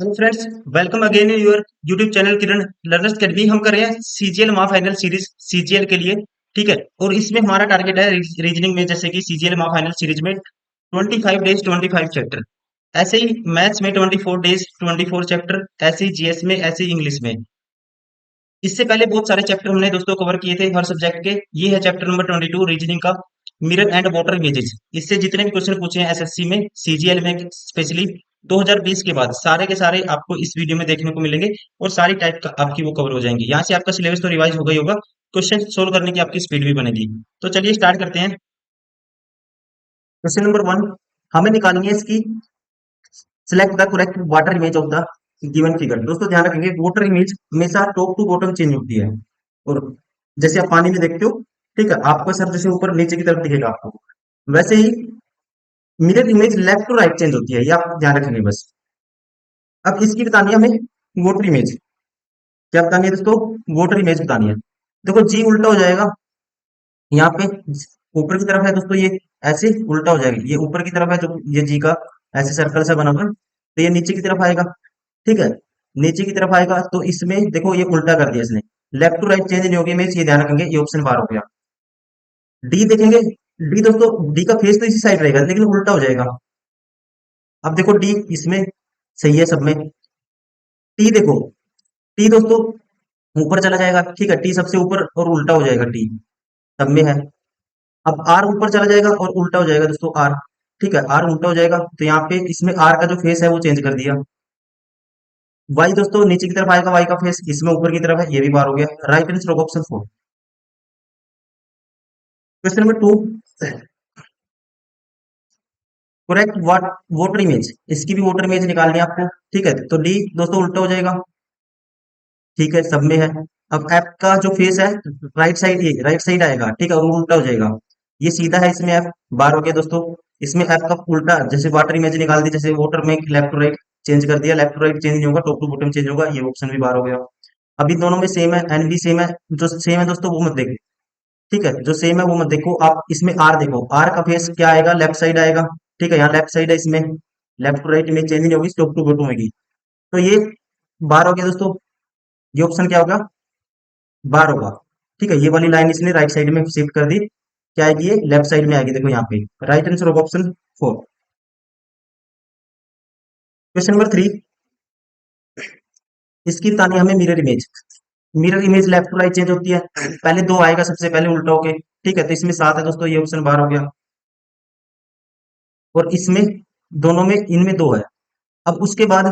Hello friends, welcome again in your YouTube channel Kiran learners academy. हम कर रहे हैं सीजीएल माह फाइनल सीरीज सीजीएल के लिए। ठीक है। और इसमें हमारा टारगेट है रीजनिंग में, जैसे कि सीजीएल माह फाइनल सीरीज में 25 डेज 25 चैप्टर। ऐसे ही मैथ्स में 24 डेज 24 चैप्टर, ऐसे ही जीएस में, ऐसे ही इंग्लिश में। इससे पहले बहुत सारे चैप्टर हमने दोस्तों कवर किए थे हर सब्जेक्ट के। ये है चैप्टर नंबर 22 रीजनिंग का, मिरर एंड वाटर इमेजेस। इससे जितने भी क्वेश्चन पूछे हैं एसएससी में, सीजीएल में स्पेशली 2020 के बाद, सारे के सारे आपको इस वीडियो में देखने को मिलेंगे। और सारी टाइप का आपकी वो कवर हो जाएंगी। यहाँ से आपका सिलेबस तो रिवाइज हो गई होगा, क्वेश्चन सोल्व करने की आपकी स्पीड भी बनेगी। तो चलिए स्टार्ट करते हैं। क्वेश्चन नंबर 1, हमें निकालनी है इसकी select the correct water image of the given figure. दोस्तों ध्यान रखेंगे, वाटर इमेज हमेशा टॉप टू बॉटम चेंज होती है। और जैसे आप पानी में देखते हो, ठीक है, आपका सर जैसे ऊपर नीचे की तरफ दिखेगा आपको, वैसे ही mirror image left to right change होती है। ये आप ध्यान रखेंगे बस। अब इसकी बतानी है हमें वाटर इमेज। क्या बतानी है दोस्तों? वाटर इमेज बतानी है। देखो जी उल्टा हो जाएगा। यहाँ पे ऊपर की तरफ है दोस्तों, ये ऐसे उल्टा हो जाएगा। ये ऊपर की तरफ है, जो ये जी का ऐसे सर्कल सा बना हुआ है, तो ये नीचे की तरफ आएगा। ठीक है, नीचे की तरफ आएगा तो इसमें देखो ये उल्टा कर दिया इसने। लेफ्ट टू राइट चेंज नहीं होगी इमेज, ये ध्यान रखेंगे। ये ऑप्शन बार हो गया। डी देखेंगे। डी दोस्तों, डी का फेस तो इसी साइड रहेगा लेकिन उल्टा हो जाएगा। अब देखो डी इसमें सही है सब में। टी देखो, टी दोस्तों ऊपर चला जाएगा। ठीक है, टी सबसे ऊपर और उल्टा हो जाएगा। टी सब में है। अब आर ऊपर चला जाएगा और उल्टा हो जाएगा दोस्तों आर। ठीक है, आर उल्टा हो जाएगा तो यहाँ पे इसमें आर का जो फेस है वो चेंज कर दिया। वाई दोस्तों नीचे की तरफ आएगा, वाई का फेस इसमें ऊपर की तरफ है, ये भी बार हो गया। Right answer option 4। Question number 2, correct what water image. इसकी भी वाटर इमेज निकालनी है आपको। ठीक है, तो डी दोस्तों उल्टा हो जाएगा। ठीक है, सब में है। अब एफ का जो फेस है राइट साइड, ये राइट साइड आएगा। ठीक है, और वो उल्टा हो जाएगा। ये सीधा है, इसमें एफ बार हो गया दोस्तों। इसमें एफ का उल्टा, जैसे वाटर इमेज निकाल दी, जैसे वाटर में लेफ्ट टू राइट चेंज कर दिया। लेफ्ट टू राइट चेंज नहीं होगा, टॉप टू बॉटम चेंज होगा। ये ऑप्शन भी बार हो गया। अभी दोनों में सेम है, एन भी सेम है। जो सेम है दोस्तों वो मत देखो। ठीक है, जो सेम है वो मत देखो। आप इसमें आर देखो, आर का फेस क्या आएगा? लेफ्ट साइड आएगा। ठीक है, यहाँ लेफ्ट साइड है, इसमें left to right image change नहीं होगी, टॉप टू बॉटम होगी। तो ये बार हो गया दोस्तों। ये ऑप्शन क्या होगा? बार होगा। ठीक है, ये वाली लाइन इसने राइट साइड में शिफ्ट कर दी। क्या आएगी? ये लेफ्ट साइड में आएगी। देखो यहाँ पे right answer of option 4। Question number 3, इसकी बतानी है हमें mirror image. Mirror image left to right change होती है। पहले दो आएगा सबसे पहले उल्टा होके। ठीक है, तो इसमें 7 है दोस्तों, ये ऑप्शन बार हो गया। और इसमें दोनों में, इनमें 2 है। अब उसके बाद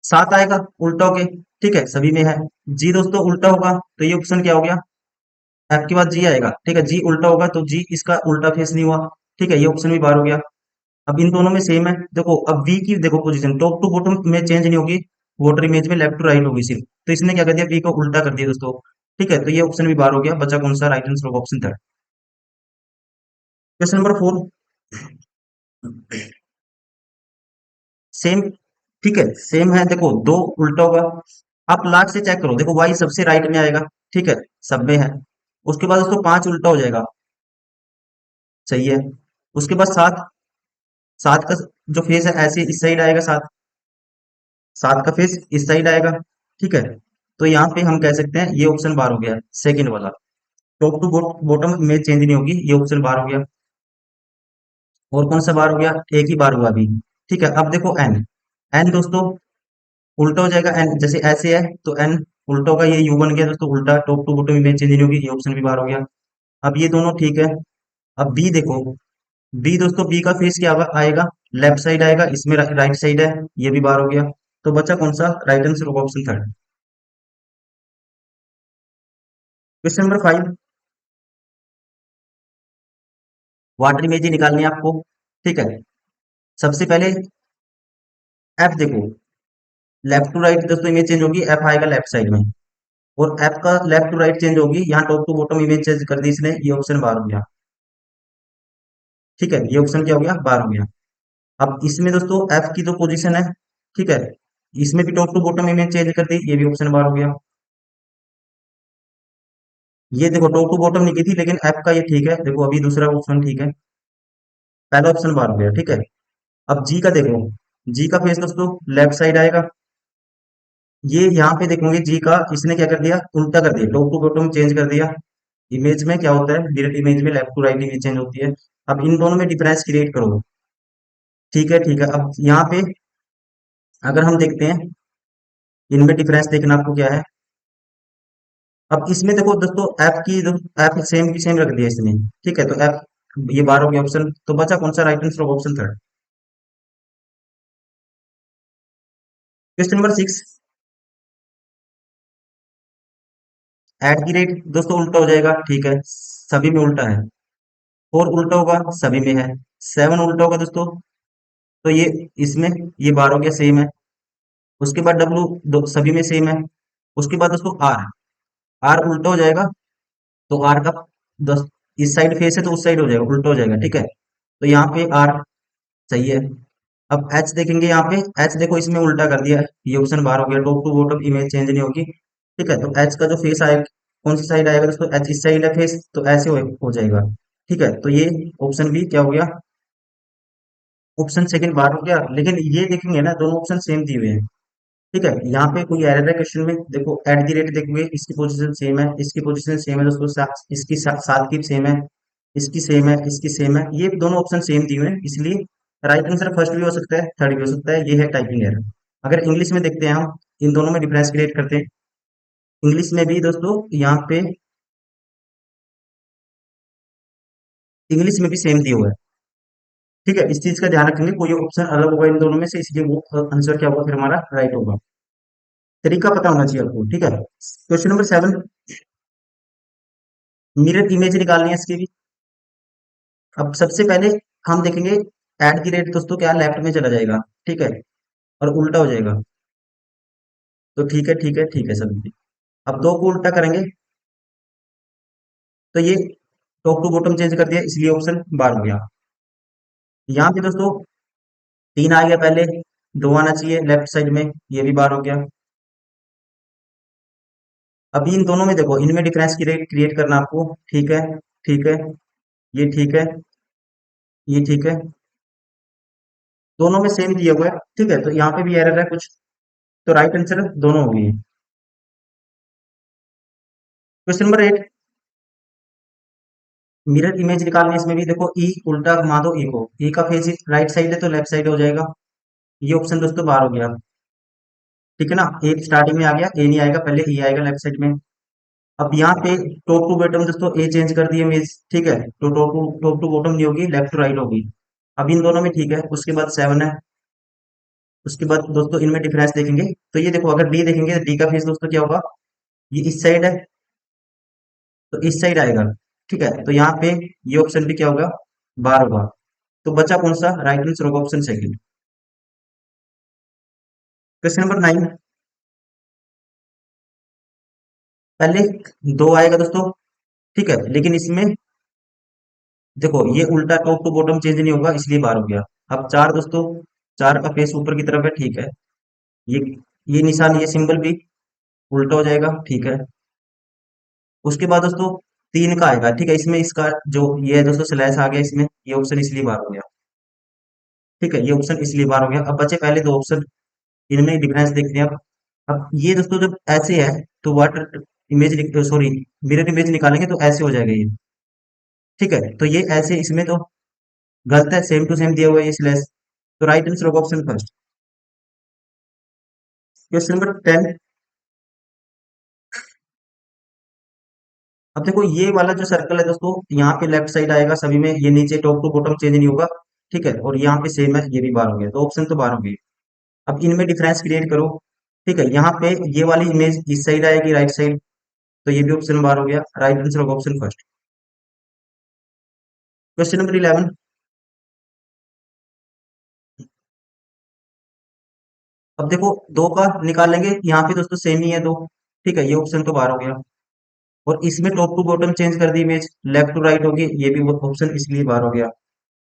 7 आएगा उल्टा होके। ठीक है, सभी में है। जी दोस्तों उल्टा होगा, तो ये ऑप्शन क्या हो गया? एफ के बाद जी आएगा। ठीक है, जी उल्टा होगा तो जी इसका उल्टा फेस नहीं हुआ। ठीक है, ये ऑप्शन भी बार हो गया। अब इन दोनों में सेम है। देखो अब वी की देखो पोजीशन टॉप टू बॉटम में चेंज नहीं होगी, वाटर इमेज में लेफ्ट टू राइट होगी सिर्फ। तो इसने क्या कर दिया? वी को उल्टा कर दिया दोस्तों। ठीक है, तो ये ऑप्शन भी बार हो गया। बचा कौन सा? Right answer option 3। Question number 4, same. ठीक है, सेम है। देखो दो उल्टा होगा। आप लास्ट से चेक करो, देखो वाई सबसे राइट में आएगा। ठीक है, सब में है। उसके बाद दोस्तों 5 उल्टा हो जाएगा। सही है। उसके बाद 7, 7 का जो फेस है ऐसे इस साइड आएगा। 7, 7 का फेस इस साइड आएगा। ठीक है, तो यहाँ पे हम कह सकते हैं ये ऑप्शन बार हो गया, सेकंड वाला। टॉप टू बॉटम में चेंज नहीं होगी, ये ऑप्शन बार हो गया। और कौन सा बार हो गया? एक ही बार हुआ अभी। ठीक है, अब देखो एन। एन दोस्तों उल्टा हो जाएगा। एन जैसे ऐसे है तो एन उल्टा होगा। ये यू बन गया दोस्तों उल्टा। टॉप टू बॉटम में चेंज नहीं होगी, ये ऑप्शन भी बार हो गया। अब ये दोनों ठीक है। अब बी देखो। बी दोस्तों, बी का फेस क्या आएगा? लेफ्ट साइड आएगा, इसमें राइट साइड है, ये भी बार हो गया। तो बचा कौन सा? Right answer option 3। Question number 5, water image निकालनी है आपको। ठीक है, सबसे पहले एफ देखो, लेफ्ट टू राइट दोस्तों इमेज चेंज होगी, एफ आएगा लेफ्ट साइड में। और एफ का लेफ्ट टू राइट चेंज होगी, यहाँ top to bottom image change कर दी इसने, ये ऑप्शन बार हो गया। ठीक है, ये ऑप्शन क्या हो गया? बार हो गया। अब इसमें दोस्तों एफ की जो पोजीशन है, ठीक है, इसमें भी top to bottom image change कर दी, ये भी ऑप्शन बार हो गया। ये देखो टॉप टू बॉटम नहीं की थी, लेकिन एफ का ये ठीक है। देखो अभी दूसरा ऑप्शन ठीक है, पहला ऑप्शन बार हो गया। ठीक है, अब जी का देखो, जी का फेस दोस्तों लेफ्ट साइड आएगा। ये यहाँ पे देखोगे जी का इसने क्या कर दिया, उल्टा कर दिया, टॉप टू बॉटम चेंज कर दिया। इमेज में क्या होता है, मिरर इमेज में left to right image change होती है। अब इन दोनों में डिफरेंस क्रिएट करो। ठीक है ठीक है, अब यहाँ पे अगर हम देखते हैं, इनमें डिफरेंस देखना आपको क्या है। अब इसमें देखो दोस्तों ऐप की, ऐप सेम की सेम रख दिया इसमें। ठीक है, तो ऐप ये 12 हो गया ऑप्शन, तो बचा कौन सा, right answer option third. Question number 6, at the rate दोस्तों उल्टा हो जाएगा। ठीक है, सभी में उल्टा है। 4 उल्टा होगा, सभी में है। 7 उल्टा होगा दोस्तों, तो ये इसमें, ये 12 हो गया, सेम है। उसके बाद डब्लू दो सभी में सेम है। उसके बाद दोस्तों आर, आर उल्टा हो जाएगा, तो आर का दस, इस साइड फेस है तो उस साइड हो जाएगा, उल्टा हो जाएगा। ठीक है, तो यहाँ पे आर सही है। अब एच देखेंगे, यहाँ पे एच देखो इसमें उल्टा कर दिया है, ये ऑप्शन बार हो गया, top to bottom image change नहीं होगी। ठीक है, तो एच का जो फेस आएगा, कौन सी साइड आएगा दोस्तों, एच इस साइड है फेस, तो ऐसे हो जाएगा। ठीक है, तो ये ऑप्शन भी क्या हो गया, ऑप्शन सेकंड बार हो गया। लेकिन ये देखेंगे ना, दोनों ऑप्शन सेम दिए हुए हैं। ठीक है, यहाँ पे कोई एरर है क्वेश्चन में, देखो एट दी रेट देखोगे, इसकी पोजीशन सेम है, इसकी पोजीशन सेम है दोस्तों, इसकी सात की सेम है, इसकी सेम है, इसकी सेम है, ये दोनों ऑप्शन सेम दिए हुए हैं, इसलिए राइट आंसर फर्स्ट भी हो सकता है, थर्ड भी हो सकता है, ये है टाइपिंग एरर। अगर इंग्लिश में देखते हैं हम, इन दोनों में डिफरेंस क्रिएट करते हैं। इंग्लिश में भी दोस्तों यहाँ पे इंग्लिश में भी सेम दिया हुआ है। ठीक है, इस चीज का ध्यान रखेंगे, कोई ऑप्शन अलग होगा इन दोनों में से, इसलिए वो आंसर क्या होगा फिर हमारा, राइट होगा। तरीका पता होना चाहिए आपको। ठीक है, क्वेश्चन नंबर 7, मिरर इमेज निकालनी है इसकी भी। अब सबसे पहले हम देखेंगे, एट दी रेट दोस्तों क्या लेफ्ट में चला जाएगा। ठीक है, और उल्टा हो जाएगा, तो ठीक है ठीक है ठीक है सभी। अब दो को उल्टा करेंगे, तो ये टॉप टू बॉटम चेंज कर दिया, इसलिए ऑप्शन बार हो गया। यहाँ पे दोस्तों 3 आ गया पहले, 2 आना चाहिए लेफ्ट साइड में, ये भी बार हो गया। अभी इन दोनों में देखो, इनमें डिफरेंस क्रिएट करना आपको। ठीक है ठीक है, ये ठीक है, ये ठीक है, दोनों में सेम दिया हुआ है। ठीक है, तो यहाँ पे भी एरर है कुछ, तो राइट आंसर दोनों होगी। क्वेश्चन नंबर 8, मिरर इमेज निकालने, इसमें भी देखो ई उल्टा घुमा दो, ई को, ई का फेस राइट साइड है तो लेफ्ट साइड हो जाएगा। ये ऑप्शन दोस्तों बाहर हो गया। ठीक है ना, ए स्टार्टिंग में आ गया, ए नहीं आएगा, पहले ई आएगा लेफ्ट साइड में। अब यहाँ पे टॉप टू बॉटम दोस्तों ए चेंज कर दिए इमेज। ठीक है, तो टॉप टू बॉटम नहीं होगी, लेफ्ट टू राइट होगी। अब इन दोनों में ठीक है, उसके बाद 7 है। उसके बाद दोस्तों इनमें डिफरेंस देखेंगे, तो ये देखो अगर डी देखेंगे, तो डी का फेस दोस्तों क्या होगा, ये इस साइड है, तो इस साइड आएगा। ठीक है, तो यहाँ पे ये ऑप्शन भी क्या होगा, बार होगा। तो बचा कौन सा, राइट आंसर होगा ऑप्शन सेकंड। क्वेश्चन नंबर 9, पहले 2 आएगा दोस्तों। ठीक है, लेकिन इसमें देखो ये उल्टा टॉप टू बॉटम चेंज नहीं होगा, इसलिए बार हो गया। अब 4 दोस्तों, 4 का फेस ऊपर की तरफ है। ठीक है, ये ये निशान, ये सिंबल भी उल्टा हो जाएगा। ठीक है, उसके बाद दोस्तों 3 का आएगा। ठीक है, इसमें इसका जो ये है दोस्तों स्लैश आ गया इसमें, ये ऑप्शन इसलिए बार हो गया। ठीक है, ये ऑप्शन इसलिए बार हो गया। अब बचे पहले 2 ऑप्शन, इनमें डिफरेंस देखते हैं। अब ये दोस्तों जब ऐसे है, तो water image, sorry, mirror image निकालेंगे तो ऐसे हो जाएगा ये। ठीक है, तो ये ऐसे, इसमें तो गलत है, सेम टू सेम दिया हुआ है ये स्लैश, तो राइट आंसर होगा ऑप्शन फर्स्ट। क्वेश्चन नंबर 10, अब देखो ये वाला जो सर्कल है दोस्तों, यहाँ पे लेफ्ट साइड आएगा सभी में, ये नीचे टॉप टू बॉटम चेंज नहीं होगा। ठीक है, और यहाँ पे सेम है, ये भी बार हो गया, तो ऑप्शन तो बार हो गई। अब इनमें डिफरेंस क्रिएट करो। ठीक है, यहाँ पे ये वाली इमेज इस साइड आएगी, राइट साइड, तो ये भी ऑप्शन बार हो गया, राइट आंसर होगा ऑप्शन फर्स्ट। क्वेश्चन नंबर 11, अब देखो 2 का निकालेंगे, यहाँ पे दोस्तों सेम ही है 2। ठीक है, ये ऑप्शन तो बार हो गया, और इसमें टॉप टू बॉटम चेंज कर दी इमेज, लेफ्ट टू राइट होगी, ये भी ऑप्शन इसलिए बार हो गया।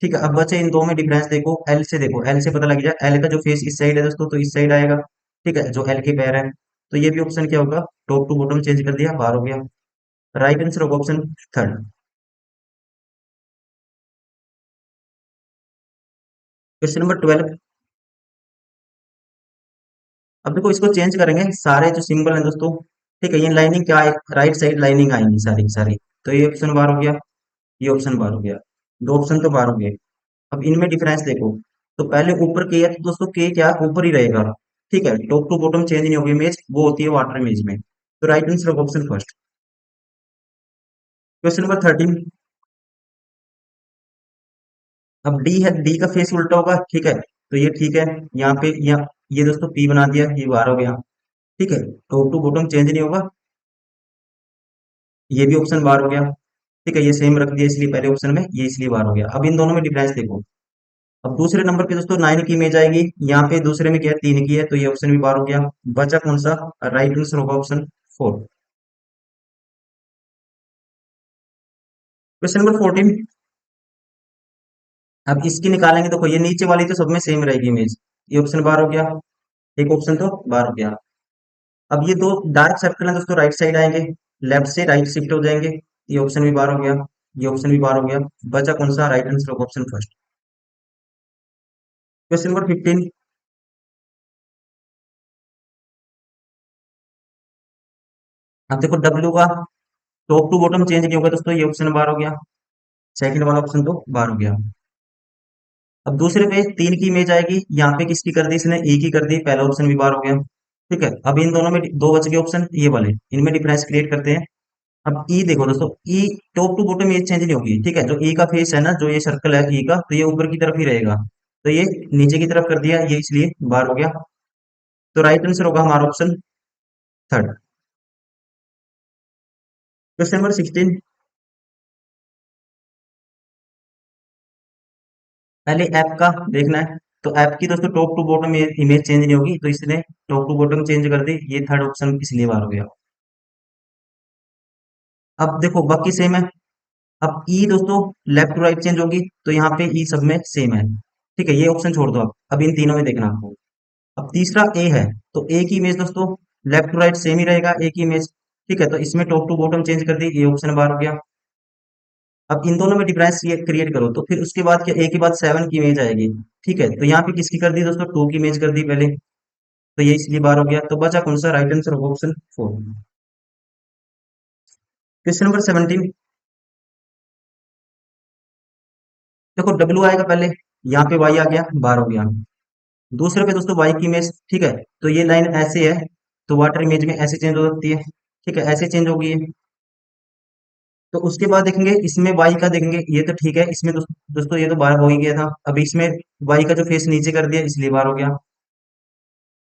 ठीक है, अब बचे इन दो में डिफरेंस देखो, एल से देखो, एल से पता लग जाए, एल का जो फेस इस साइड है दोस्तों, तो इस साइड आएगा। ठीक है, जो एल के पैर है, तो ये भी ऑप्शन क्या होगा, टॉप टू बॉटम चेंज कर दिया, बार हो गया, राइट आंसर होगा ऑप्शन थर्ड। क्वेश्चन नंबर 12, अब देखो इसको चेंज करेंगे, सारे जो सिंबल हैं दोस्तों, ठीक है, ये लाइनिंग क्या है, राइट साइड लाइनिंग आएंगी सारी की सारी। तो ये ऑप्शन बार हो गया, ये ऑप्शन बार हो गया, दो ऑप्शन तो बार हो गए। अब इनमें डिफरेंस देखो, तो पहले ऊपर के है तो दोस्तों के क्या ऊपर ही रहेगा, ठीक है, टॉप टू बॉटम चेंज नहीं होगी इमेज, वो होती है वाटर इमेज में। तो right answer of option first. Question number 13। अब डी है, डी का फेस उल्टा होगा, ठीक है, तो ये ठीक है, यहाँ पे यहाँ ये दोस्तों पी बना दिया, ये बार हो गया, ठीक है, टॉप टू बॉटम चेंज नहीं होगा, ये भी ऑप्शन बार हो गया, ठीक है, ये सेम रख दिया इसलिए पहले ऑप्शन में, ये इसलिए बार हो गया। अब इन दोनों में डिफरेंस देखो, अब दूसरे नंबर पे दोस्तों 9 की इमेज आएगी, यहाँ पे दूसरे में क्या है 3 की है, तो ये ऑप्शन भी बार हो गया। बचा कौन सा, राइट आंसर होगा ऑप्शन 4। Question number 14। अब इसकी निकालेंगे, देखो ये नीचे वाली तो सब में सेम रहेगी इमेज, ये ऑप्शन बार हो गया, एक ऑप्शन तो बार हो गया। अब ये दो डार्क सर्कल हैं दोस्तों, राइट साइड आएंगे, लेफ्ट से राइट शिफ्ट हो जाएंगे, ये ऑप्शन भी बार हो गया, ये ऑप्शन भी बार हो गया। बचा कौन सा, राइट आंसर होगा ऑप्शन फर्स्ट। Question number 15। अब देखो डब्ल्यू का टॉप टू बॉटम चेंज नहीं होगा दोस्तों, ये ऑप्शन बार हो गया, सेकंड वाला ऑप्शन तो बार हो गया। अब दूसरे पे 3 की इमेज आएगी, यहाँ पे किसकी कर दी इसने, ए की कर दी, पहला ऑप्शन भी बार हो गया, ठीक है। अब इन दोनों में दो बच गए ऑप्शन, ये वाले, इनमें डिफरेंस क्रिएट करते हैं। अब ई देखो दोस्तों, ई टॉप टू बॉटम ये चेंज नहीं होगी, ठीक है, जो ई का फेस है ना, जो ये सर्कल है ई का, तो ये ऊपर की तरफ ही रहेगा, तो ये नीचे की तरफ कर दिया, ये इसलिए बार हो गया। तो राइट आंसर होगा हमारा ऑप्शन थर्ड। Question number 16। पहले ऐप का देखना है, तो ऐप की दोस्तों top to bottom image change नहीं होगी, तो इसने टॉप टू बॉटम चेंज कर दी, ये थर्ड ऑप्शन इसलिए बार हो गया। अब देखो बाकी सेम है। अब ई दोस्तों लेफ्ट टू राइट चेंज होगी, तो यहाँ पे ई सब में सेम है, ठीक है, ये ऑप्शन छोड़ दो। अब इन तीनों में देखना आपको। अब तीसरा ए है, तो ए की इमेज दोस्तों लेफ्ट टू राइट सेम ही रहेगा, ए की इमेज, ठीक है, तो इसमें टॉप टू बॉटम चेंज कर दी, ये ऑप्शन बार हो गया। अब इन दोनों में डिफरेंस ये क्रिएट करो, तो फिर उसके बाद क्या, ए के बाद 7 की इमेज आएगी, ठीक है, तो यहाँ पे किसकी कर दी दोस्तों, 2 की इमेज कर दी पहले, तो ये इसलिए बार हो गया। तो बचा कौन सा, right answer option 4। Question number 17। देखो डब्ल्यू आएगा पहले, यहाँ पे वाई आ गया, बार हो गया। दूसरे पे दोस्तों वाई की इमेज, ठीक है, तो ये लाइन ऐसे है, तो वाटर इमेज में ऐसे चेंज हो सकती है, ठीक है, ऐसे चेंज होगी ये। तो उसके बाद देखेंगे इसमें वाई का, देखेंगे ये तो ठीक है, इसमें दोस्तों ये तो बार हो ही गया था, अब इसमें वाई का जो फेस नीचे कर दिया इसलिए बार हो गया।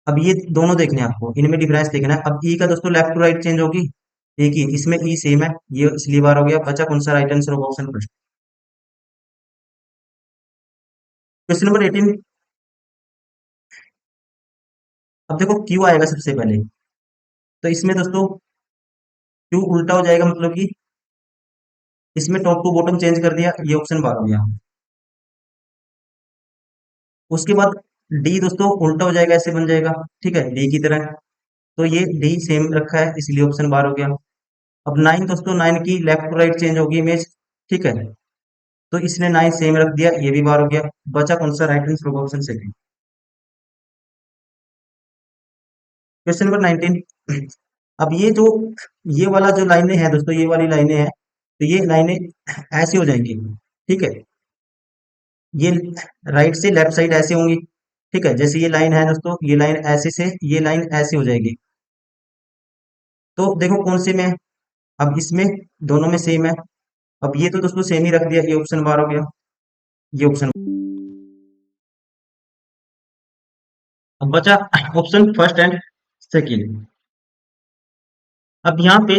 अब ये दोनों देखने हैं आपको, इनमें डिफरेंस देखना है। अब ई का दोस्तों लेफ्ट टू राइट चेंज होगी, एक ही, इसमें ई सेम है, ये इसलिए बार हो गया। बचा कौन सा, राइट आंसर होगा ऑप्शन फर्स्ट। Question number 18। अब देखो क्यू आएगा सबसे पहले, तो इसमें दोस्तों क्यू उल्टा हो जाएगा, मतलब कि इसमें टॉप टू बॉटम चेंज कर दिया, ये ऑप्शन बार हो गया। उसके बाद डी दोस्तों उल्टा हो जाएगा, ऐसे बन जाएगा, ठीक है, डी की तरह, तो ये डी सेम रखा है, इसलिए ऑप्शन बार हो गया। अब 9 दोस्तों, 9 की लेफ्ट टू राइट चेंज होगी इमेज, ठीक है, तो इसने 9 सेम रख दिया, ये भी बार हो गया। बचा कौन सा, राइट आंसर होगा ऑप्शन सेकंड। Question number 19। अब ये जो, ये वाला जो लाइनें हैं दोस्तों, ये वाली लाइनें हैं, तो ये लाइनें ऐसी हो जाएंगी, ठीक है, ये राइट से लेफ्ट साइड ऐसे होंगी, ठीक है, जैसे ये लाइन है दोस्तों, ये लाइन ऐसे से ये लाइन ऐसे हो जाएगी। तो देखो कौन से में है, अब इसमें दोनों में सेम है। अब ये तो दोस्तों सेम ही रख दिया, ये ऑप्शन बार हो गया, ये ऑप्शन। अब बचा ऑप्शन फर्स्ट एंड सेकंड। अब यहाँ पे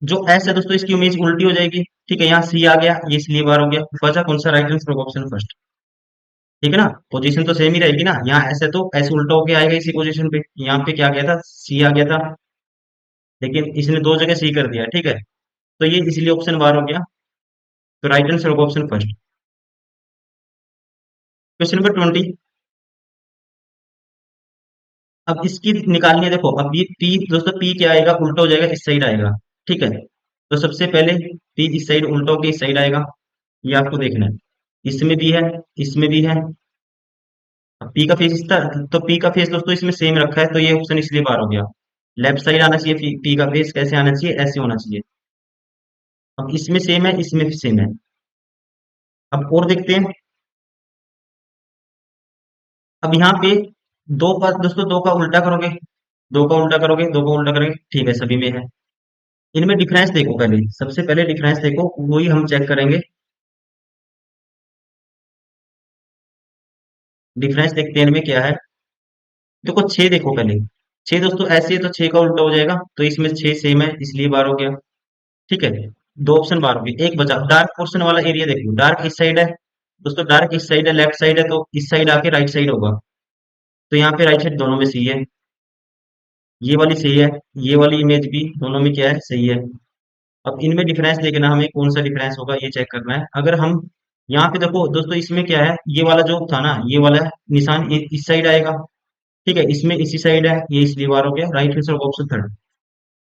जो एस है दोस्तों, इसकी इमेज उल्टी हो जाएगी, ठीक है, यहाँ सी आ गया, ये इसलिए बार हो गया। बचा कौन सा, राइट आंसर ऑप्शन फर्स्ट, ठीक है ना, पोजीशन तो सेम ही रहेगी ना, यहाँ ऐसे तो ऐसे उल्टा होके आएगा इसी पोजीशन पे, यहाँ पे क्या गया था, सी आ गया था, लेकिन इसने दो जगह सी कर दिया, ठीक है, तो ये इसलिए ऑप्शन बार हो गया। तो राइट आंसर होगा ऑप्शन फर्स्ट। Question number 20। अब इसकी निकालनी है, देखो अब ये पी दोस्तों, पी क्या आएगा, उल्टा हो जाएगा, इस साइड आएगा, ठीक है, तो सबसे पहले पी इस साइड उल्टा होके इस साइड आएगा, ये आपको देखना है, इसमें भी है, इसमें भी है। पी का फेस इस तरह, तो पी का फेस दोस्तों इसमें सेम रखा है, तो ये ऑप्शन इसलिए बार हो गया। लेफ्ट साइड आना चाहिए, पी का फेस कैसे आना चाहिए, ऐसे होना चाहिए। अब इसमें सेम है, इसमें भी सेम है। अब और देखते हैं। अब यहाँ पे दो का दोस्तों, दो का उल्टा करोगे, दो का उल्टा करोगे, दो का उल्टा करोगे, ठीक है, सभी में है। इनमें डिफरेंस देखो, पहले सबसे पहले डिफरेंस देखो, वही हम चेक करेंगे। डिफरेंस देखते हैं इनमें क्या है। देखो छह देखो पहले, छह दोस्तों ऐसे है तो छह का उल्टा हो जाएगा, तो इसमें छह सेम है इसलिए बार हो गया। ठीक है, दो ऑप्शन बार हो गए, एक बचा डार्क पोर्शन वाला एरिया। देखो डार्क इस साइड है दोस्तों, डार्क इस साइड है, लेफ्ट साइड है, तो इस साइड आके राइट साइड होगा। तो यहाँ पे राइट साइड दोनों में सही है, ये वाली सही है, ये वाली इमेज भी दोनों में क्या है, सही है। अब इनमें डिफरेंस देखना, हमें कौन सा डिफरेंस होगा ये चेक करना है। अगर हम यहाँ पे देखो दोस्तों, इसमें क्या है, ये वाला जो था ना, ये वाला निशान इस साइड आएगा। ठीक है, इसमें इसी साइड है, ये इसलिए बार हो गया। Right answer option third.